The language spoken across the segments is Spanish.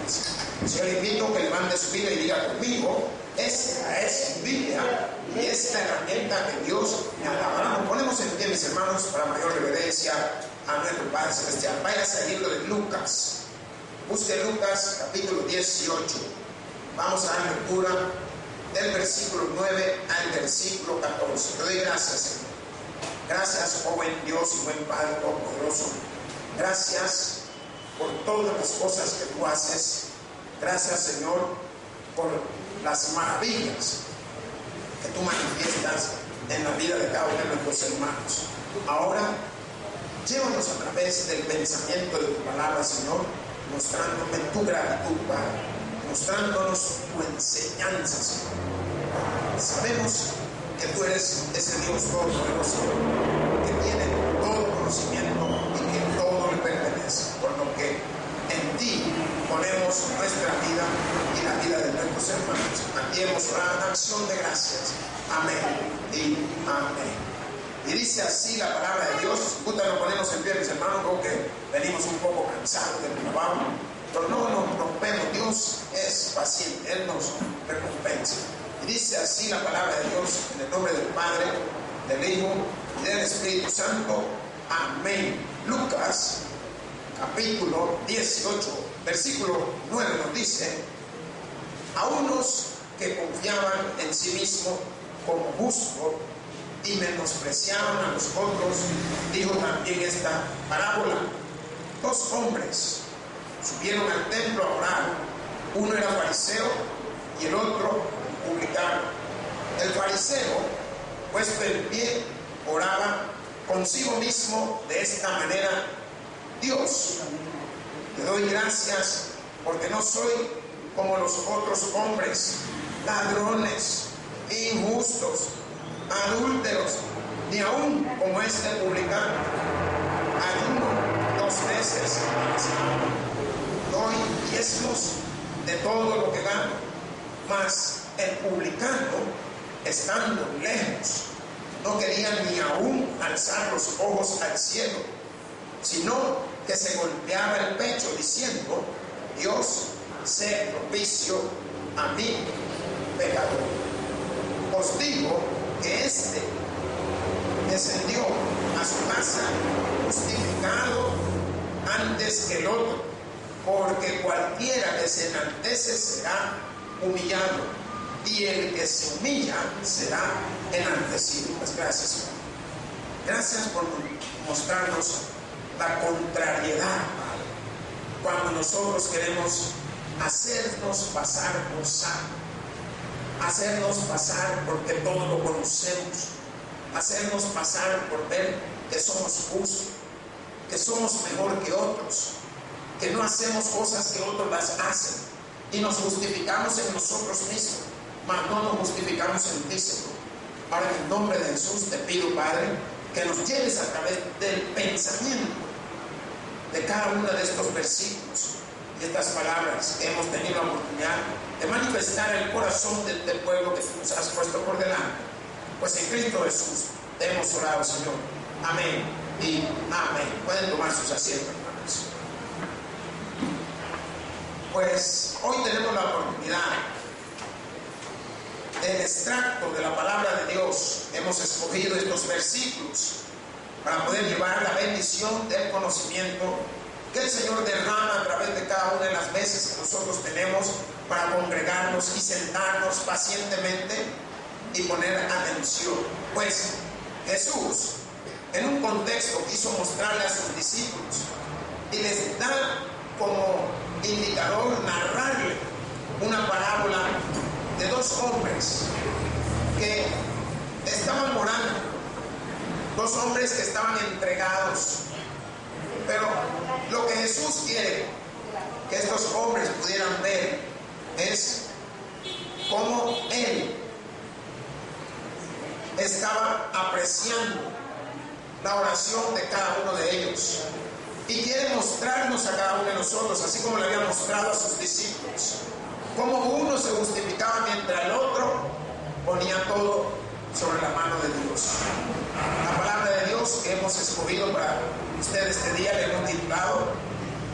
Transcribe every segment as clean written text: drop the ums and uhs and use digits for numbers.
Biblia. Yo le invito a que levante su Biblia y diga conmigo: esta es mi Biblia y esta herramienta que Dios me ha dado. Nos ponemos en pie, mis hermanos, para mayor reverencia a nuestro Padre Celestial. Váyase al libro de Lucas. Busque Lucas capítulo 18. Vamos a dar lectura del versículo 9 al versículo 14. Te doy gracias, Señor. Gracias, oh buen Dios y buen Padre Todopoderoso. Gracias por todas las cosas que tú haces. Gracias, Señor, por las maravillas que tú manifiestas en la vida de cada uno de nuestros hermanos. Ahora, llévanos a través del pensamiento de tu palabra, Señor, mostrándome tu gratitud, Padre, mostrándonos tu enseñanza, Señor. Sabemos que tú eres ese Dios todopoderoso que tiene todo conocimiento y que todo le pertenece, por lo que en ti ponemos nuestra vida y la vida de nuestros hermanos. Aquí hemos orado acción de gracias. Amén y amén. Y dice así la palabra de Dios. Puta, nos ponemos en pie, mis hermanos, porque venimos un poco cansados del trabajo, pero no nos rompemos. Dios es paciente, Él nos recompensa. Y dice así la palabra de Dios, en el nombre del Padre, del Hijo y del Espíritu Santo. Amén. Lucas capítulo 18, versículo 9 nos dice: a unos que confiaban en sí mismos como justo y menospreciaban a los otros, dijo también esta parábola. Dos hombres subieron al templo a orar. Uno era fariseo y el otro publicano. El fariseo, puesto en pie, oraba consigo mismo de esta manera: Dios, te doy gracias porque no soy como los otros hombres, ladrones, injustos, adúlteros, ni aún como este publicano. Ayuno 2 veces a la semana, doy diezmos de todo lo que gano. Mas el publicano, estando lejos, no quería ni aún alzar los ojos al cielo, sino que se golpeaba el pecho diciendo: Dios, sé propicio a mí, pecador. Os digo que este descendió a su casa justificado antes que el otro, porque cualquiera que se enaltece será humillado, y el que se humilla será enaltecido. Pues gracias, Señor. Gracias por mostrarnos la contrariedad, Padre, cuando nosotros queremos hacernos pasar por santo, hacernos pasar porque todo lo conocemos, hacernos pasar por ver que somos justos, que somos mejor que otros, que no hacemos cosas que otros las hacen y nos justificamos en nosotros mismos, mas no nos justificamos en ti, Señor. Ahora, en el nombre de Jesús te pido, Padre, que nos lleves a través del pensamiento de cada uno de estos versículos y estas palabras que hemos tenido la oportunidad de manifestar el corazón del pueblo que nos has puesto por delante. Pues en Cristo Jesús te hemos orado, Señor. Amén y amén. Pueden tomar sus asientos, hermanos. Pues hoy tenemos la oportunidad del extracto de la palabra de Dios. Hemos escogido estos versículos para poder llevar la bendición del conocimiento que el Señor derrama a través de cada una de las veces que nosotros tenemos para congregarnos y sentarnos pacientemente y poner atención. Pues Jesús, en un contexto, quiso mostrarle a sus discípulos y les da como indicador narrarle una parábola de dos hombres que estaban morando, dos hombres que estaban entregados. Pero lo que Jesús quiere que estos hombres pudieran ver es cómo Él estaba apreciando la oración de cada uno de ellos y quiere mostrarnos a cada uno de nosotros, así como le había mostrado a sus discípulos, cómo uno se justificaba mientras el otro ponía todo sobre la mano de Dios. La palabra de Dios que hemos escogido para ustedes este día le hemos titulado: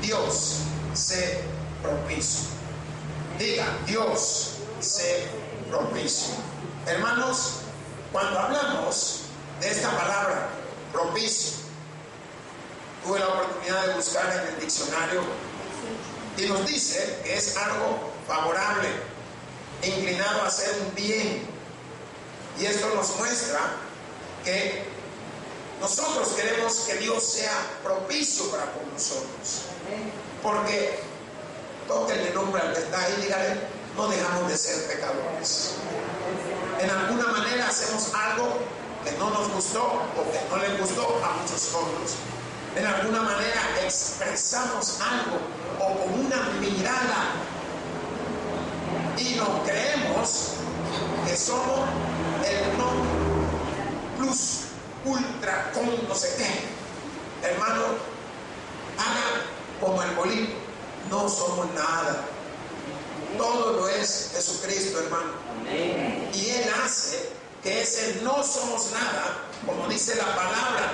Dios, sé propicio. Diga, Dios sé propicio. Hermanos, cuando hablamos de esta palabra, propicio, tuve la oportunidad de buscar en el diccionario y nos dice que es algo favorable, inclinado a hacer un bien. Y esto nos muestra que nosotros queremos que Dios sea propicio para con nosotros. Porque, tóquenle el nombre al que está ahí, dígale, no dejamos de ser pecadores. En alguna manera hacemos algo que no nos gustó o que no les gustó a muchos otros. En alguna manera expresamos algo o con una mirada y nos creemos que somos el no plus ultra con no sé qué. Hermano, haga como el bolígrafo, no somos nada. Todo lo es Jesucristo, hermano. Y Él hace que ese no somos nada, como dice la palabra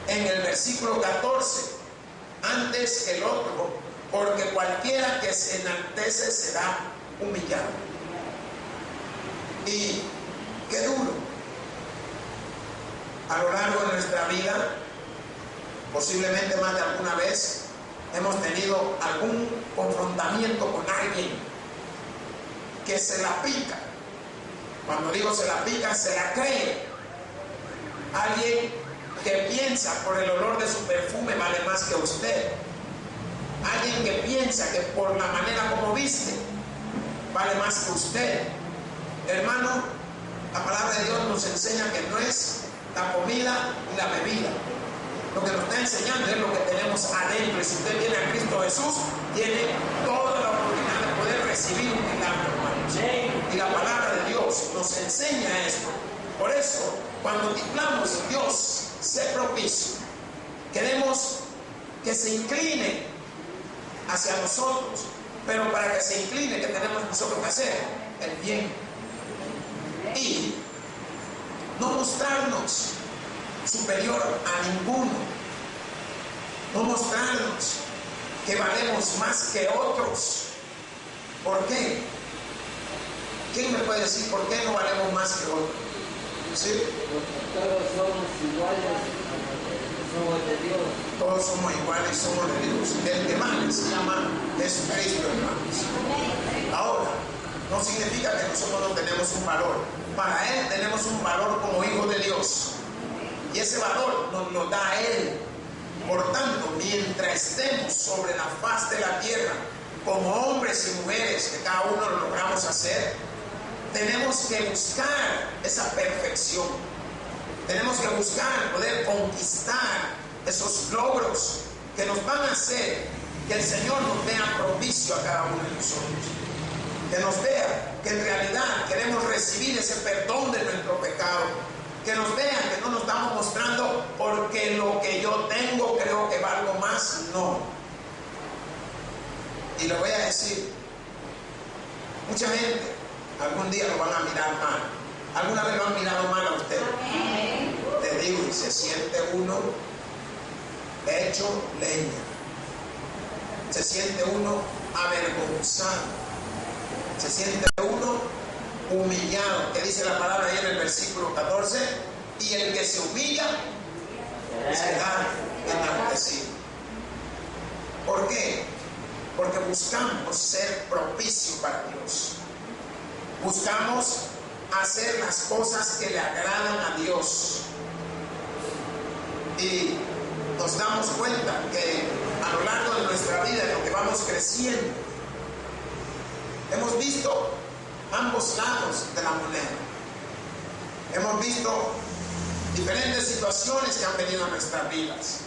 en el versículo 14, antes que el otro, porque cualquiera que se enaltece será humillado. Y qué duro. A lo largo de nuestra vida, posiblemente más de alguna vez, hemos tenido algún confrontamiento con alguien que se la pica. Cuando digo se la pica, se la cree. Alguien que piensa por el olor de su perfume vale más que usted. Alguien que piensa que por la manera como viste vale más que usted. Hermano, la palabra de Dios nos enseña que no es la comida y la bebida. Lo que nos está enseñando es lo que tenemos adentro. Y si usted viene a Cristo Jesús, tiene toda la oportunidad de poder recibir un milagro, hermanos. Y la palabra de Dios nos enseña esto. Por eso, cuando titulamos Dios sé propicio, queremos que se incline hacia nosotros. Pero para que se incline, ¿qué tenemos nosotros que hacer? El bien. Y no mostrarnos superior a ninguno, no mostrarnos que valemos más que otros. ¿Por qué? ¿Quién me puede decir por qué no valemos más que otros? ¿Sí? Todos somos iguales, somos de Dios. Todos somos iguales, somos de Dios. El que más se llama Jesucristo, hermanos. Ahora, no significa que nosotros no tenemos un valor. Para Él tenemos un valor como hijos de Dios. Y ese valor nos lo da Él. Por tanto, mientras estemos sobre la faz de la tierra, como hombres y mujeres, que cada uno lo logramos hacer, tenemos que buscar esa perfección. Tenemos que buscar poder conquistar esos logros que nos van a hacer que el Señor nos vea propicio a cada uno de nosotros. Que nos vea que en realidad queremos recibir ese perdón de nuestro pecado. Que nos vean que no nos estamos mostrando porque lo que yo tengo creo que valgo más. No. Y le voy a decir, mucha gente algún día lo van a mirar mal. ¿Alguna vez lo han mirado mal a usted? Le digo, y se siente uno hecho leña. Se siente uno avergonzado. Se siente uno humillado, que dice la palabra ahí en el versículo 14, y el que se humilla será enaltecido. ¿Por qué? Porque buscamos ser propicio para Dios. Buscamos hacer las cosas que le agradan a Dios. Y nos damos cuenta que a lo largo de nuestra vida, en lo que vamos creciendo, hemos visto ambos lados de la moneda. Hemos visto diferentes situaciones que han venido a nuestras vidas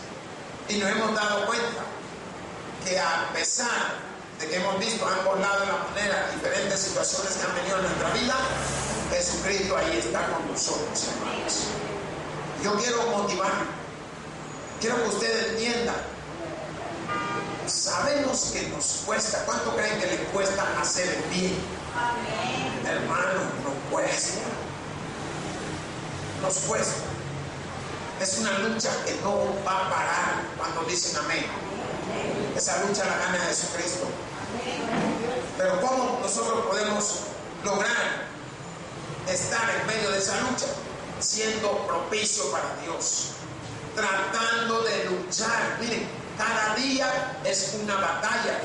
y nos hemos dado cuenta que a pesar de que hemos visto ambos lados de la moneda, diferentes situaciones que han venido a nuestra vida, Jesucristo ahí está con nosotros, hermanos. Yo quiero motivar, quiero que usted entienda. Sabemos que nos cuesta. ¿Cuánto creen que le cuesta hacer el bien? Amén. Hermano, nos cuesta. Nos cuesta. Es una lucha que no va a parar cuando dicen amén. Esa lucha la gana Jesucristo. Pero ¿cómo nosotros podemos lograr estar en medio de esa lucha? Siendo propicio para Dios, tratando de luchar. Miren, cada día es una batalla.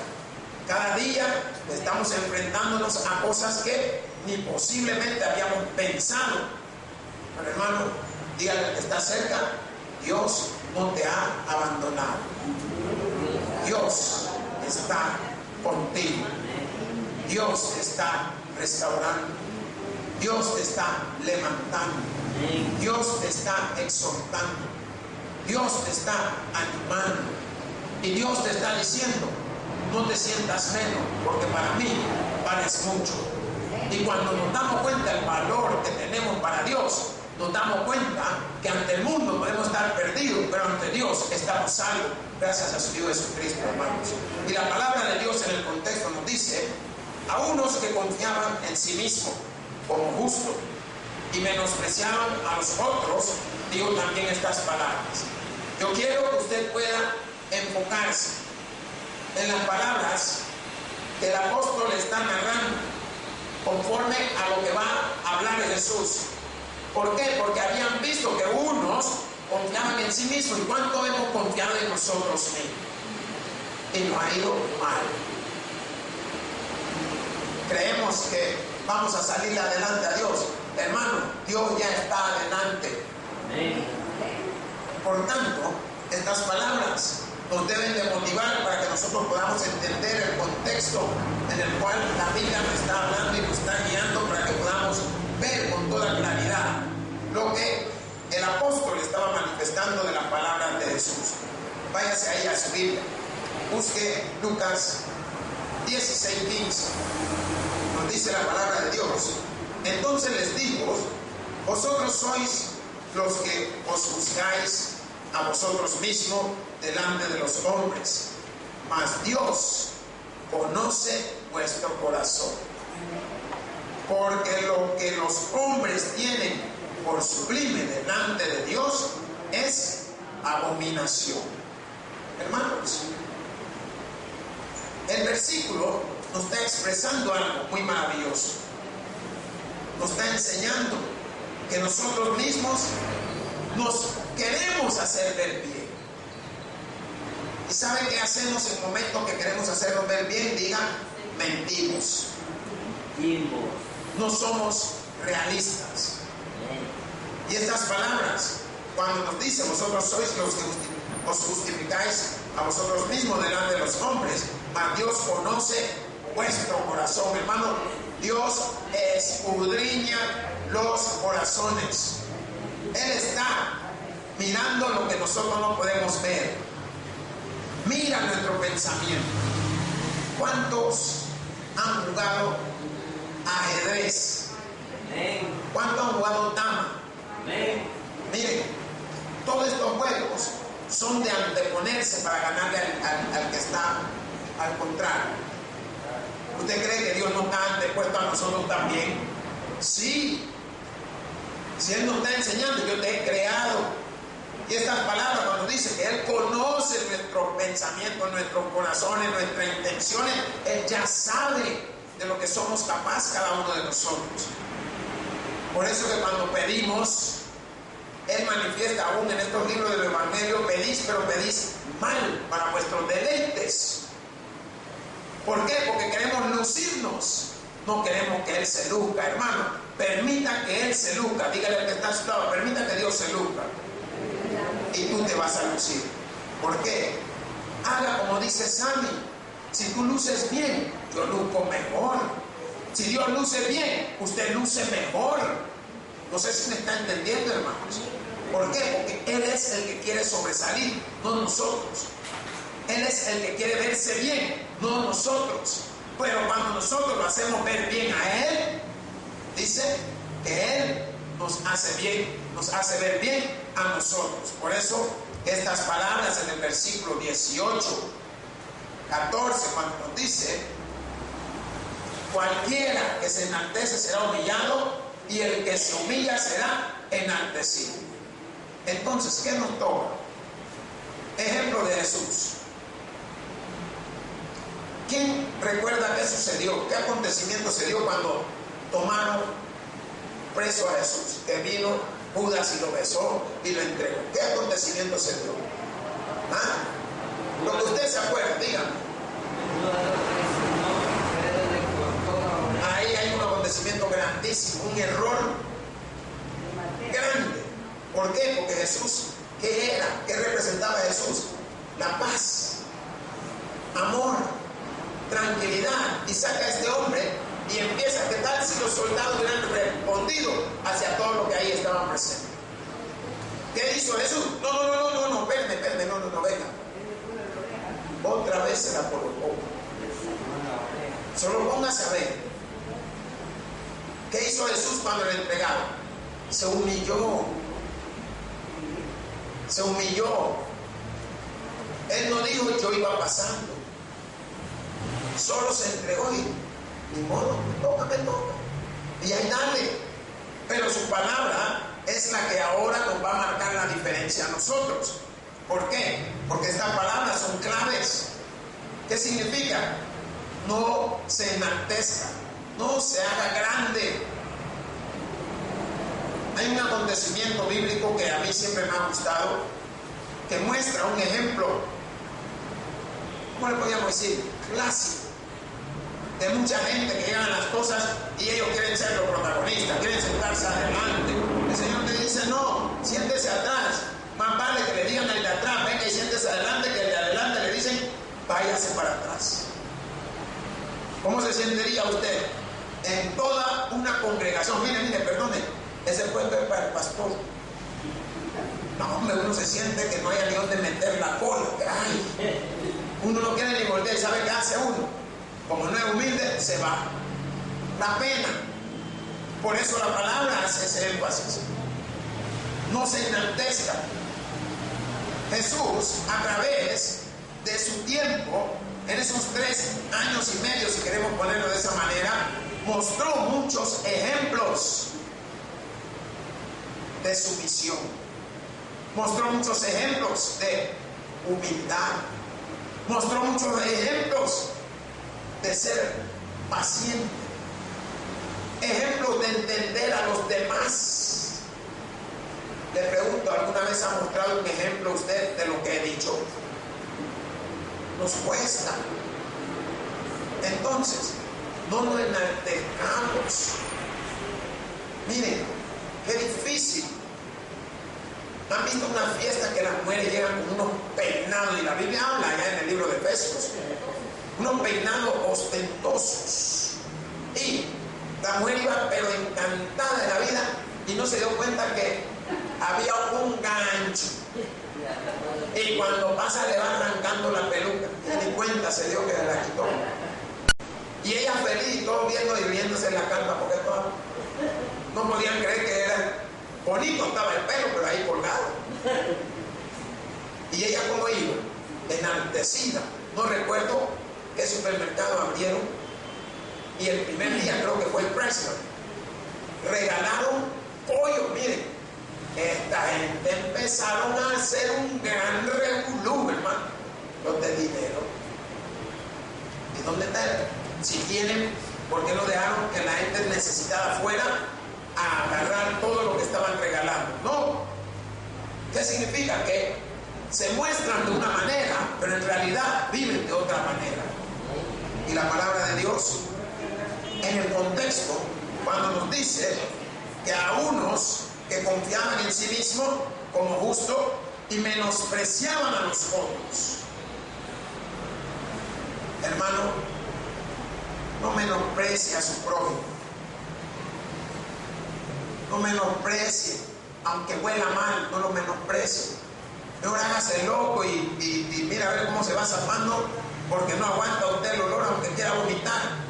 Cada día estamos enfrentándonos a cosas que ni posiblemente habíamos pensado. Pero hermano, dígale al que está cerca, Dios no te ha abandonado. Dios está contigo. Dios te está restaurando. Dios te está levantando. Dios te está exhortando. Dios te está animando. Y Dios te está diciendo, no te sientas menos, porque para mí vales mucho. Y cuando nos damos cuenta del valor que tenemos para Dios, nos damos cuenta que ante el mundo podemos estar perdidos, pero ante Dios estamos salvos, gracias a su Hijo Jesucristo, hermanos. Y la palabra de Dios en el contexto nos dice, a unos que confiaban en sí mismos como justos y menospreciaban a los otros, digo también estas palabras. Yo quiero que usted pueda enfocarse en las palabras que el apóstol está narrando conforme a lo que va a hablar Jesús. ¿Por qué? Porque habían visto que unos confiaban en sí mismos. ¿Y cuánto hemos confiado en nosotros mismos? Y nos ha ido mal. Creemos que vamos a salir adelante a Dios. Hermano, Dios ya está adelante. Por tanto, estas palabras nos deben de motivar para que nosotros podamos entender el contexto en el cual la Biblia nos está hablando y nos está guiando para que podamos ver con toda claridad lo que el apóstol estaba manifestando de la palabra de Jesús. Váyase ahí a su Biblia, busque Lucas 16:15. Nos dice la palabra de Dios. Entonces les dijo, vosotros sois los que os juzgáis a vosotros mismos delante de los hombres, mas Dios conoce vuestro corazón, porque lo que los hombres tienen por sublime delante de Dios es abominación. Hermanos, el versículo nos está expresando algo muy maravilloso. Nos está enseñando que nosotros mismos nos queremos hacer ver bien. ¿Y sabe qué hacemos en el momento que queremos hacernos ver bien? Digan, mentimos. No somos realistas. Y estas palabras, cuando nos dice, vosotros sois los que os justificáis a vosotros mismos delante de los hombres, mas Dios conoce vuestro corazón. Hermano, Dios escudriña los corazones. Él está mirando lo que nosotros no podemos ver. Mira nuestro pensamiento. ¿Cuántos han jugado ajedrez? ¿Cuántos han jugado dama? Miren, todos estos juegos son de anteponerse para ganarle al que está al contrario. ¿Usted cree que Dios no está antepuesto a nosotros también? Sí. Si Él nos está enseñando, yo te he creado. Y estas palabras cuando dice que Él conoce nuestros pensamientos, nuestros corazones, nuestras intenciones, Él ya sabe de lo que somos capaces cada uno de nosotros. Por eso que cuando pedimos, Él manifiesta aún en estos libros del Evangelio, pedís, pero pedís mal para vuestros deleites. ¿Por qué? Porque queremos lucirnos. No queremos que Él se luzca, hermano. Permita que Él se luzca. Dígale al que está a su lado, permita que Dios se luzca. Y tú te vas a lucir. ¿Por qué? Haga como dice Sammy. Si tú luces bien, yo luzco mejor. Si Dios luce bien, usted luce mejor. No sé si me está entendiendo, hermanos. ¿Por qué? Porque Él es el que quiere sobresalir, no nosotros. Él es el que quiere verse bien, no nosotros. Pero cuando nosotros lo hacemos ver bien a Él, dice que Él nos hace bien, nos hace ver bien a nosotros. Por eso estas palabras en el versículo 18, 14, cuando nos dice, cualquiera que se enaltece será humillado y el que se humilla será enaltecido. Entonces, ¿qué nos toca? Ejemplo de Jesús. ¿Quién recuerda qué sucedió? ¿Qué acontecimiento se dio cuando tomaron preso a Jesús? Que vino Judas y lo besó y lo entregó. ¿Qué acontecimiento se dio? ¿Ah? Lo que usted se acuerda, dígame. Ahí hay un acontecimiento grandísimo, un error grande. ¿Por qué? Porque Jesús, ¿qué era? ¿Qué representaba Jesús? La paz, amor, tranquilidad. Y saca a este hombre y empieza, ¿qué tal si los soldados hubieran respondido hacia todo lo que ahí estaban presentes? ¿Qué hizo Jesús? No, espérame, no, venga. Otra vez se la colocó. Solo póngase a ver. ¿Qué hizo Jesús cuando le entregaron? Se humilló. Se humilló. Él no dijo yo iba pasando. Solo se entregó y ni modo, me toca. Y ahí dale. Pero su palabra es la que ahora nos va a marcar la diferencia a nosotros. ¿Por qué? Porque estas palabras son claves. ¿Qué significa? No se enaltezca, no se haga grande. Hay un acontecimiento bíblico que a mí siempre me ha gustado, que muestra un ejemplo, ¿cómo le podríamos decir? Clásico, de mucha gente que llegan a las cosas y ellos quieren ser los protagonistas, quieren sentarse adelante. El Señor te dice, no, siéntese atrás. Más vale que le digan al de atrás, venga y siéntese adelante, que el de adelante le dicen, váyase para atrás. ¿Cómo se sentiría usted en toda una congregación? Mire, perdone, ese puede ser para el pastor. No, hombre, uno se siente que no hay ni dónde meter la cola. Ay, uno no quiere ni volver, ¿sabe qué hace uno? Como no es humilde, se va. Da pena. Por eso la palabra hace ese énfasis. No se enaltezca. Jesús, a través de su tiempo, en esos 3 años y medio, si queremos ponerlo de esa manera, mostró muchos ejemplos de sumisión. Mostró muchos ejemplos de humildad. Mostró muchos ejemplos de ser paciente. Ejemplos de entender a los demás. Le pregunto, ¿alguna vez ha mostrado un ejemplo usted de lo que he dicho? Nos cuesta. Entonces, no nos enaltezcamos. Miren, qué difícil. ¿Han visto una fiesta que las mujeres llegan con unos peinados? Y la Biblia habla allá en el libro de Efesios. Unos peinados ostentosos. Y la mujer iba pero encantada de la vida y no se dio cuenta que había un gancho. Y cuando pasa le va arrancando la peluca. Y ni cuenta se dio que se la quitó. Y ella feliz y todo viendo y riéndose en la calma porque no podían creer que era bonito, estaba el pelo, pero ahí colgado. Y ella como iba, enaltecida. No recuerdo qué supermercado abrieron. Y el primer día creo que fue el Preston. Regalaron pollo, miren. Esta gente empezaron a hacer un gran revolú, hermano. Los de dinero. ¿Y dónde está? Si tienen, ¿por qué no dejaron que la gente necesitada fuera a agarrar todo lo que estaban regalando? No. ¿Qué significa? Que se muestran de una manera, pero en realidad viven de otra manera. Y la palabra de Dios, en el contexto, cuando nos dice que a unos que confiaban en sí mismos como justo y menospreciaban a los otros. Hermano, no menosprecie a su prójimo. No menosprecie, aunque huela mal, no lo menosprecie. Mejor hágase loco y mira a ver cómo se va zafando, porque no aguanta usted el olor aunque quiera vomitar.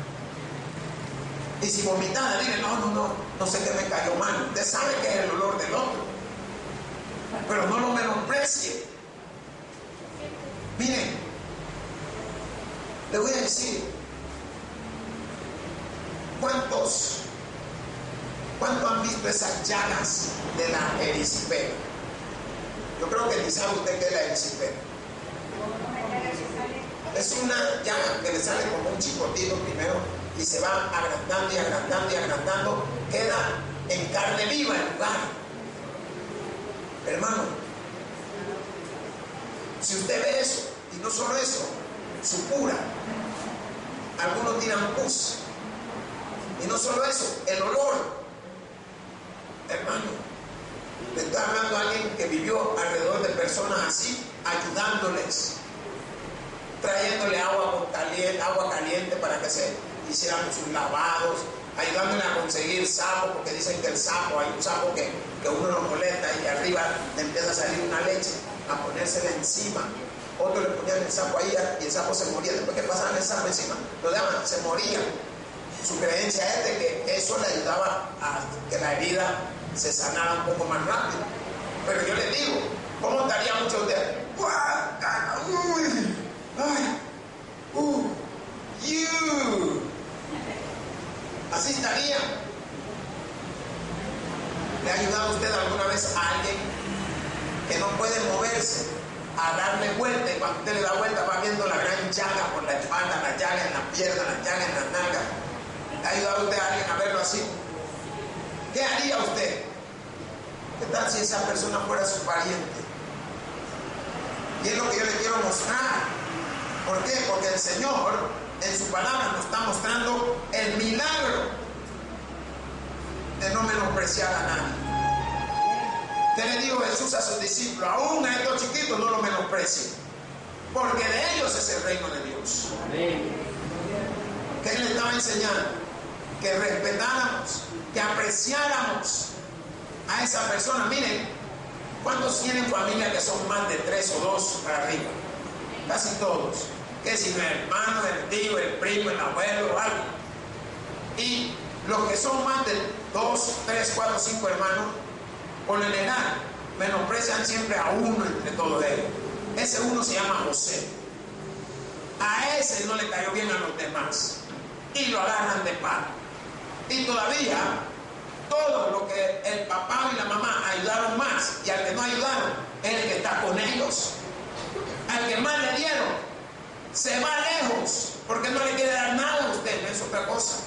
Y si vomitara, dile, no sé qué me cayó mal. Usted sabe que es el olor del otro. Pero no lo menosprecie. Miren, le voy a decir, ¿cuántos han visto esas llagas de la erisipela? Yo creo que ni sabe usted qué es la erisipela. Es una llaga que le sale como un chicotito primero y se va agrandando y agrandando y agrandando. Queda en carne viva el lugar. Hermano, si usted ve eso, y no solo eso, supura. Algunos tiran pus. Y no solo eso, el olor. Hermano, le estoy hablando a alguien que vivió alrededor de personas así, ayudándoles, trayéndole agua caliente para que se hicieran sus lavados, ayudándole a conseguir sapo, porque dicen que el sapo, hay un sapo que uno lo molesta y arriba le empieza a salir una leche, a ponérsela encima. Otros le ponían el sapo ahí y el sapo se moría. Después que pasaban el sapo encima, lo daban, se moría. Su creencia es de que eso le ayudaba a que la herida se sanara un poco más rápido. Pero yo les digo, ¿cómo estaría mucho de así estaría? ¿Le ha ayudado usted alguna vez a alguien que no puede moverse a darle vuelta, y cuando usted le da vuelta va viendo la gran llaga por la espalda, la llaga en la pierna, la llaga en la nalga? ¿Le ha ayudado usted a alguien a verlo así? ¿Qué haría usted? ¿Qué tal si esa persona fuera su pariente? Y es lo que yo le quiero mostrar. ¿Por qué? Porque el Señor en su palabra nos está mostrando el milagro de no menospreciar a nadie. ¿Qué le dijo Jesús a sus discípulos? Aún a estos chiquitos no lo menosprecien, porque de ellos es el reino de Dios. ¿Qué le estaba enseñando? Que respetáramos, que apreciáramos a esa persona. Miren, ¿cuántos tienen familia que son más de 3 o 2 para arriba? Casi todos. Que si el hermano, el tío, el primo, el abuelo o algo. Y los que son más de 2, 3, 4, 5 hermanos, por lo general, menosprecian siempre a uno entre todos ellos. Ese uno se llama José. A ese no le cayó bien a los demás. Y lo agarran de palo. Y todavía, todo lo que el papá y la mamá ayudaron más, y al que no ayudaron, es el que está con ellos. Al que más le dieron, se va lejos, porque no le quiere dar nada a usted, no es otra cosa.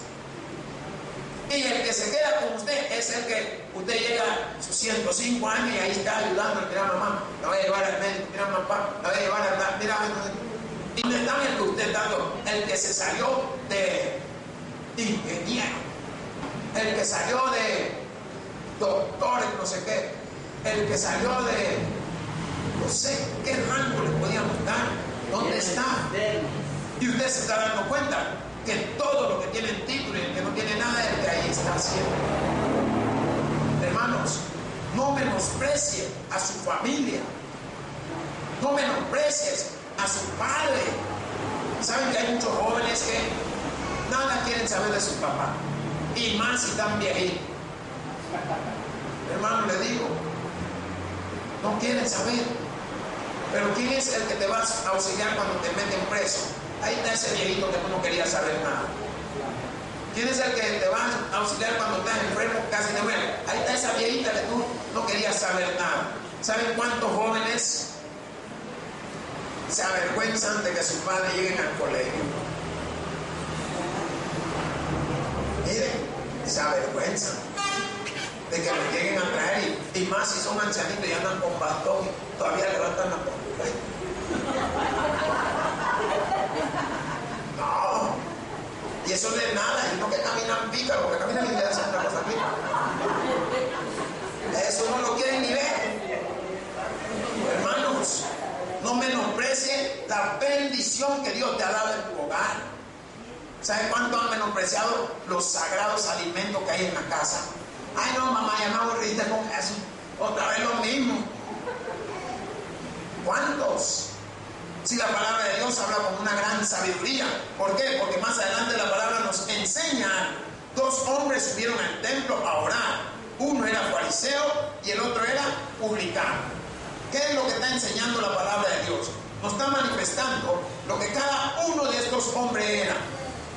Y el que se queda con usted es el que usted llega a sus 105 años y ahí está ayudando. Mira, mamá, la voy a llevar al médico. Mira, papá, la voy a llevar al... Mira, y no está el que usted está dando, el que se salió de ingeniero, el que salió de doctor en no sé qué, el que salió de no sé qué rango le podíamos dar. ¿Dónde está? Y usted se está dando cuenta que todo lo que tiene el título y el que no tiene nada, el que ahí está haciendo. Hermanos, no menosprecie a su familia, no menosprecies a su padre. Saben que hay muchos jóvenes que nada quieren saber de su papá, y más si están viejitos. Hermano, le digo, no quieren saber. Pero ¿quién es el que te va a auxiliar cuando te meten preso? Ahí está ese viejito que tú no querías saber nada. ¿Quién es el que te va a auxiliar cuando estás enfermo, casi de muerte? Ahí está esa viejita que tú no querías saber nada. ¿Saben cuántos jóvenes se avergüenzan de que sus padres lleguen al colegio? Miren, se avergüenzan de que los lleguen a traer, y más si son ancianitos y andan con bastón, todavía levantan la boca. No, y eso no es nada, y no que caminan pícaros, que caminan y le hacen una cosa aquí. Eso no lo quieren ni ver. Hermanos, no menosprecie la bendición que Dios te ha dado en tu hogar. ¿Saben cuánto han menospreciado los sagrados alimentos que hay en la casa? Ay, no, mamá, ya me aburriste con eso. Otra vez lo mismo. ¿Cuántos? Si la palabra de Dios habla con una gran sabiduría. ¿Por qué? Porque más adelante la palabra nos enseña. 2 hombres subieron al templo a orar. Uno era fariseo y el otro era publicano. ¿Qué es lo que está enseñando la palabra de Dios? Nos está manifestando lo que cada uno de estos hombres era.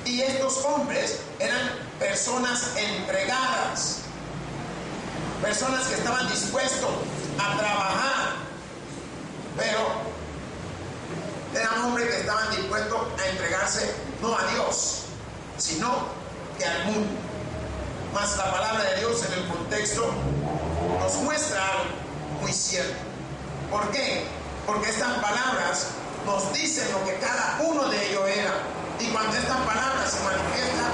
Y estos hombres eran personas entregadas, personas que estaban dispuestos a trabajar, pero eran hombres hombre que estaban dispuestos a entregarse no a Dios, sino que al mundo. Mas la palabra de Dios en el contexto nos muestra algo muy cierto. ¿Por qué? Porque estas palabras nos dicen lo que cada uno de ellos era. Y cuando estas palabras se manifiestan,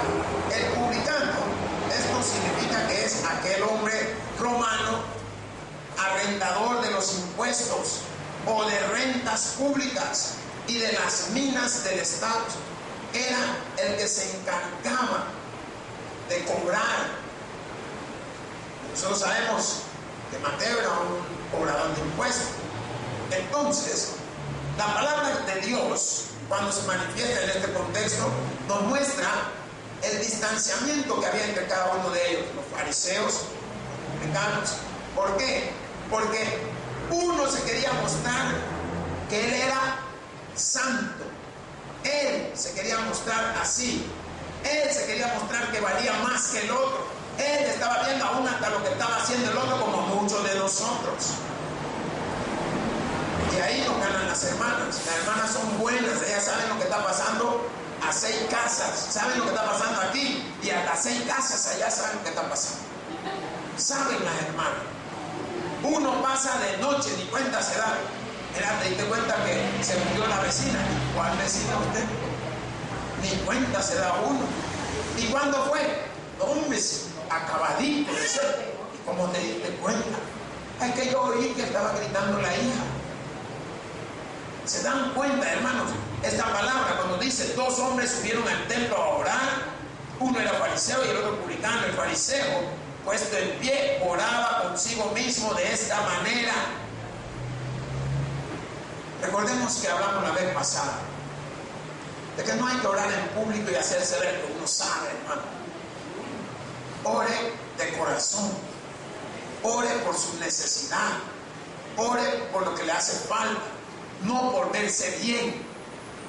el publicano, esto significa que es aquel hombre romano, arrendador de los impuestos o de rentas públicas y de las minas del Estado. Era el que se encargaba de cobrar. Nosotros sabemos que Mateo era un cobrador de impuestos. Entonces, la palabra de Dios, cuando se manifiesta en este contexto, nos muestra el distanciamiento que había entre cada uno de ellos, los fariseos, los publicanos. ¿Por qué? Porque uno se quería mostrar que él era santo. Él se quería mostrar así. Él se quería mostrar que valía más que el otro. Él estaba viendo aún hasta lo que estaba haciendo el otro, como muchos de nosotros. Y ahí nos ganan las hermanas. Las hermanas son buenas, ellas saben lo que está pasando a 6 casas, saben lo que está pasando aquí, y a las 6 casas allá saben lo que está pasando. Saben las hermanas. Uno pasa de noche, ni cuenta se da. Mira, te diste cuenta que se murió la vecina. ¿Cuál vecina usted? Ni cuenta se da uno. ¿Y cuándo fue? Hombre, acabadito de ser. ¿Y cómo te diste cuenta? Es que yo oí que estaba gritando la hija. ¿Se dan cuenta, hermanos? Esta palabra, cuando dice 2 hombres subieron al templo a orar, uno era fariseo y el otro publicano. El fariseo, puesto en pie, oraba consigo mismo de esta manera. Recordemos que hablamos la vez pasada de que no hay que orar en público y hacerse ver que uno sabe, hermano. Ore de corazón, ore por su necesidad, ore por lo que le hace falta, no por verse bien.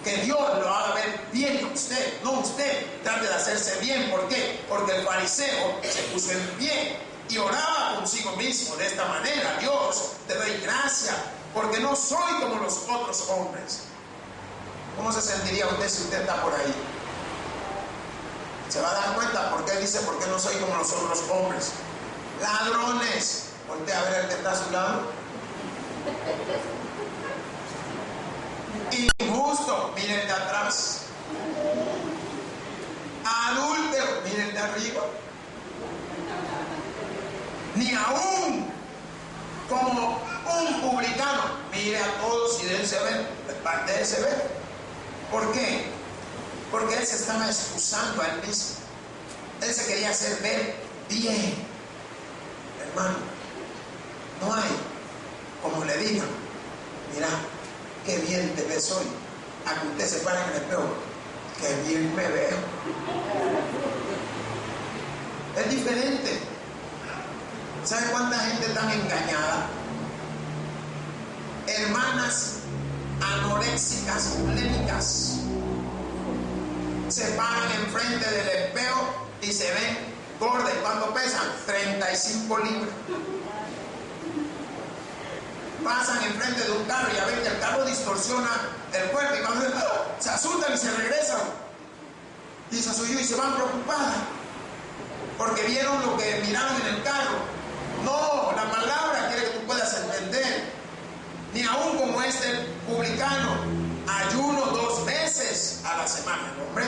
Que Dios lo haga ver bien a usted, no usted trate de hacerse bien. ¿Por qué? Porque el fariseo se puso en pie y oraba consigo mismo de esta manera: Dios, te doy gracias porque no soy como los otros hombres. ¿Cómo se sentiría usted si usted está por ahí? Se va a dar cuenta por qué dice: porque no soy como los otros hombres. Ladrones. Voltea a ver el que está a su lado. Injusto, miren de atrás. Adúltero, miren de arriba. Ni aún como un publicano, mire a todos y déjense ver, déjense ver. ¿Por qué? Porque él se estaba excusando a él mismo. Él se quería hacer ver bien. Hermano, no hay como le digan: mira, qué bien te ves hoy. A que usted se pare en el espejo: qué bien me veo. Es diferente. ¿Sabe cuánta gente está engañada? Hermanas anoréxicas, bulémicas, se paran enfrente del espejo y se ven gordas. ¿Cuánto pesan? 35 libras. Pasan enfrente de un carro y ya ven que el carro distorsiona el cuerpo, y cuando se asustan y se regresan y se asustó y se van preocupadas porque vieron lo que miraron en el carro. No, la palabra quiere que tú puedas entender. Ni aún como este publicano, ayuno 2 veces a la semana. El hombre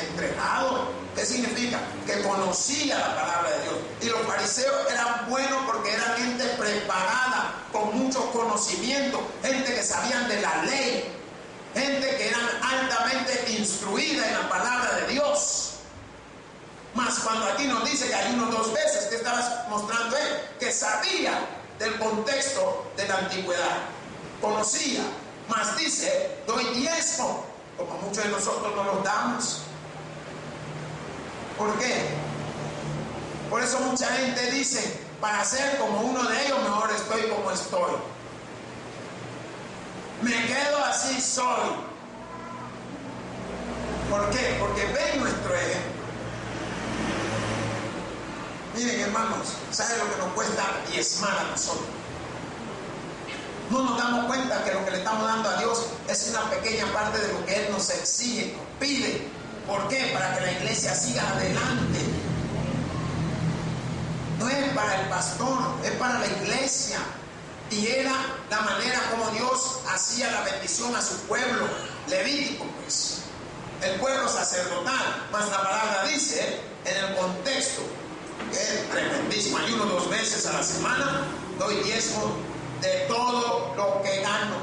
entregado. ¿Qué significa? Que conocía la palabra de Dios. Y los fariseos eran buenos porque eran gente preparada, con mucho conocimiento, gente que sabían de la ley, gente que eran altamente instruida en la palabra de Dios. Mas cuando aquí nos dice que ayuno 2 veces, ¿qué estabas mostrando él? Que sabía del contexto de la antigüedad, conocía. Mas dice: doy diezmo, como muchos de nosotros no los damos. ¿Por qué? Por eso mucha gente dice: para ser como uno de ellos, mejor estoy como estoy. Me quedo así soy. ¿Por qué? Porque ven nuestro ejemplo. Miren, hermanos, ¿saben lo que nos cuesta diezmar a nosotros? No nos damos cuenta que lo que le estamos dando a Dios es una pequeña parte de lo que Él nos exige, nos pide. ¿Por qué? Para que la iglesia siga adelante. No es para el pastor, es para la iglesia. Y era la manera como Dios hacía la bendición a su pueblo levítico, pues. El pueblo sacerdotal. Mas la palabra dice, en el contexto, que es tremendísimo, ayuno 2 veces a la semana, doy diezmo de todo lo que gano.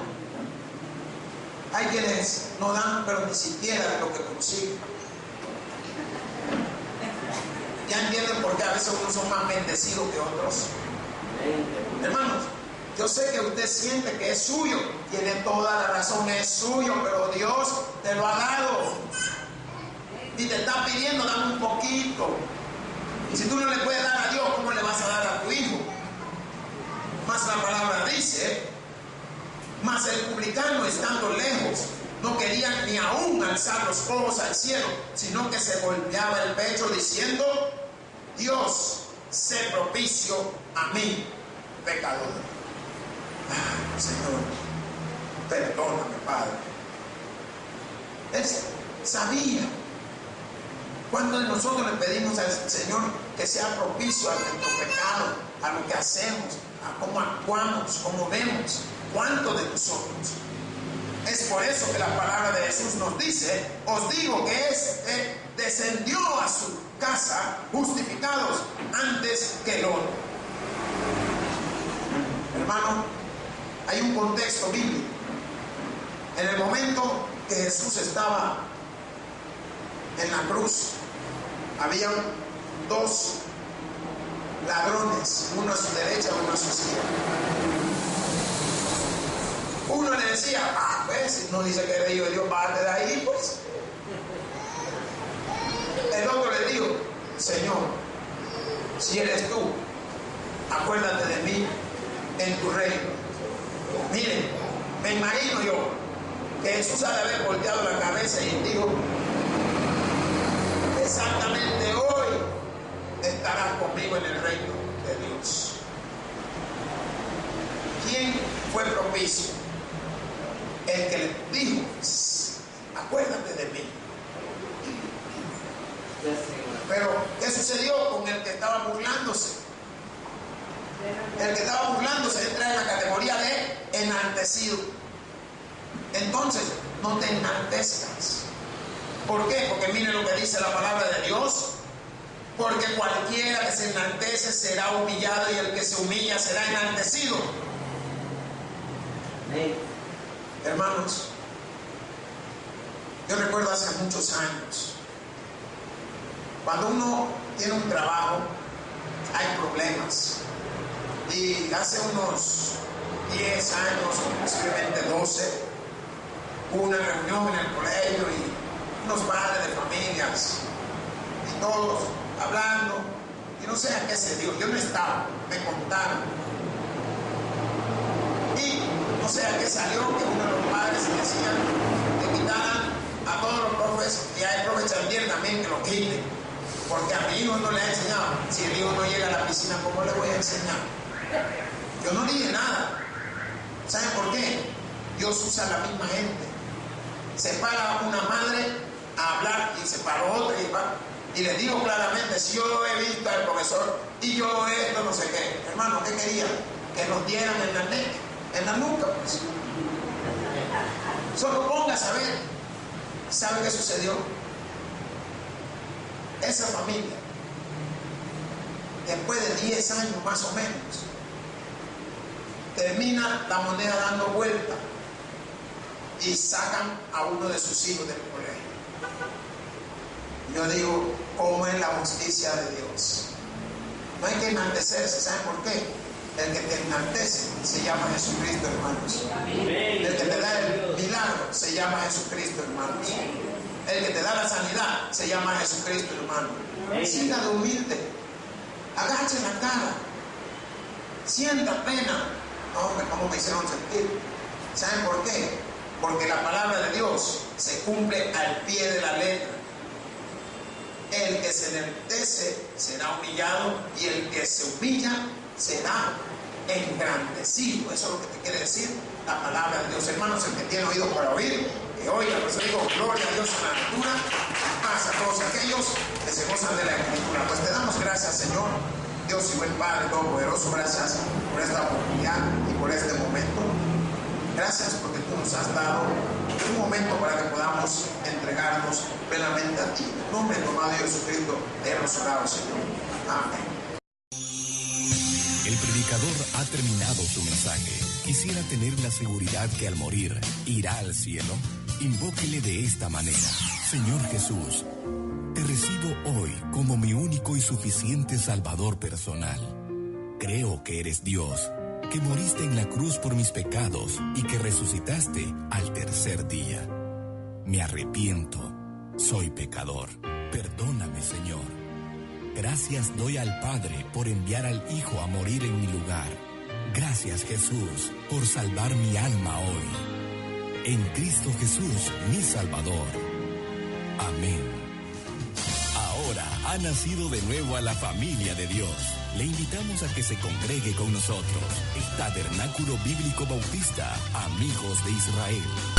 Hay quienes no dan, pero ni siquiera de lo que consiguen. Ya entienden por qué a veces unos son más bendecidos que otros. Hermanos, yo sé que usted siente que es suyo, tiene toda la razón, es suyo, pero Dios te lo ha dado. Y te está pidiendo, dame un poquito. Y si tú no le puedes dar a Dios, ¿cómo le vas a dar a tu hijo? Mas la palabra dice, mas el publicano estando lejos, no quería ni aún alzar los ojos al cielo, sino que se golpeaba el pecho diciendo, Dios, sé propicio a mí, pecador. Ah, Señor, perdóname, Padre. Él sabía. Cuando nosotros le pedimos al Señor que sea propicio a nuestro pecado, a lo que hacemos, a cómo actuamos, cómo vemos, cuánto de nosotros. Es por eso que la palabra de Jesús nos dice, os digo que éste descendió a su casa justificados antes que el otro. Hermano, hay un contexto bíblico. En el momento que Jesús estaba en la cruz, había 2 ladrones, uno a su derecha, uno a su izquierda. Uno le decía, pues, no dice que eres hijo de Dios, bájate de ahí, pues. El otro le dijo, Señor, si eres tú, acuérdate de mí en tu reino. Miren, me imagino yo que Jesús ha de haber volteado la cabeza y dijo, exactamente hoy estarás conmigo en el reino de Dios. ¿Quién fue propicio? El que le dijo, acuérdate de mí. Pero ¿qué sucedió con el que estaba burlándose? El que estaba burlándose entra en la categoría de enaltecido. Entonces, no te enaltezcas. ¿Por qué? Porque mire lo que dice la palabra de Dios. Porque cualquiera que se enaltece será humillado y el que se humilla será enaltecido. Hermanos, yo recuerdo hace muchos años, cuando uno tiene un trabajo, hay problemas. Y hace unos 10 años, posiblemente 12, hubo una reunión en el colegio y unos padres de familias y todos hablando, y no sé a qué se dio, yo no estaba, me contaron. Y no sé a qué salió que uno de los padres decían que quitaran a todos los profes, y hay profes también que lo quiten, porque a mi hijo no le ha enseñado. Si el hijo no llega a la piscina, ¿cómo le voy a enseñar? Yo no dije nada. ¿Saben por qué? Dios usa la misma gente. Se para una madre a hablar y se paró otra y le digo claramente, si yo he visto al profesor y yo esto no sé qué. Hermano, ¿qué quería? Que nos dieran en la nuca, pues. Solo pongas a ver. ¿Sabe qué sucedió? Esa familia, después de 10 años más o menos, termina la moneda dando vuelta y sacan a uno de sus hijos del colegio. Yo digo, ¿cómo es la justicia de Dios? No hay que enaltecerse. ¿Saben por qué? El que te enaltece se llama Jesucristo, hermanos. El que te da el milagro se llama Jesucristo, hermanos. El que te da la sanidad se llama Jesucristo, hermano. Siga de humilde. Agache la cara. Sienta pena. Hombre, ¿cómo me hicieron sentir? ¿Saben por qué? Porque la palabra de Dios se cumple al pie de la letra. El que se enaltece será humillado y el que se humilla será engrandecido. Eso es lo que te quiere decir la palabra de Dios. Hermanos, el que tiene oído para oír, que oiga. Pues digo, gloria a Dios en la altura, paz a todos aquellos que se gozan de la Escritura. Pues te damos gracias, Señor, Dios y buen Padre Todopoderoso. Gracias por esta oportunidad y por este momento. Gracias porque tú nos has dado un momento para que podamos entregarnos plenamente a ti. En nombre de tu amado Jesucristo, te hemos orado, Señor. Amén. El predicador ha terminado su mensaje. Quisiera tener la seguridad que al morir irá al cielo. Invóquele de esta manera: Señor Jesús, te recibo hoy como mi único y suficiente Salvador personal. Creo que eres Dios, que moriste en la cruz por mis pecados y que resucitaste al tercer día. Me arrepiento, soy pecador. Perdóname, Señor. Gracias doy al Padre por enviar al Hijo a morir en mi lugar. Gracias, Jesús, por salvar mi alma hoy. En Cristo Jesús, mi Salvador. Amén. Ahora ha nacido de nuevo a la familia de Dios. Le invitamos a que se congregue con nosotros. El Tabernáculo Bíblico Bautista, Amigos de Israel.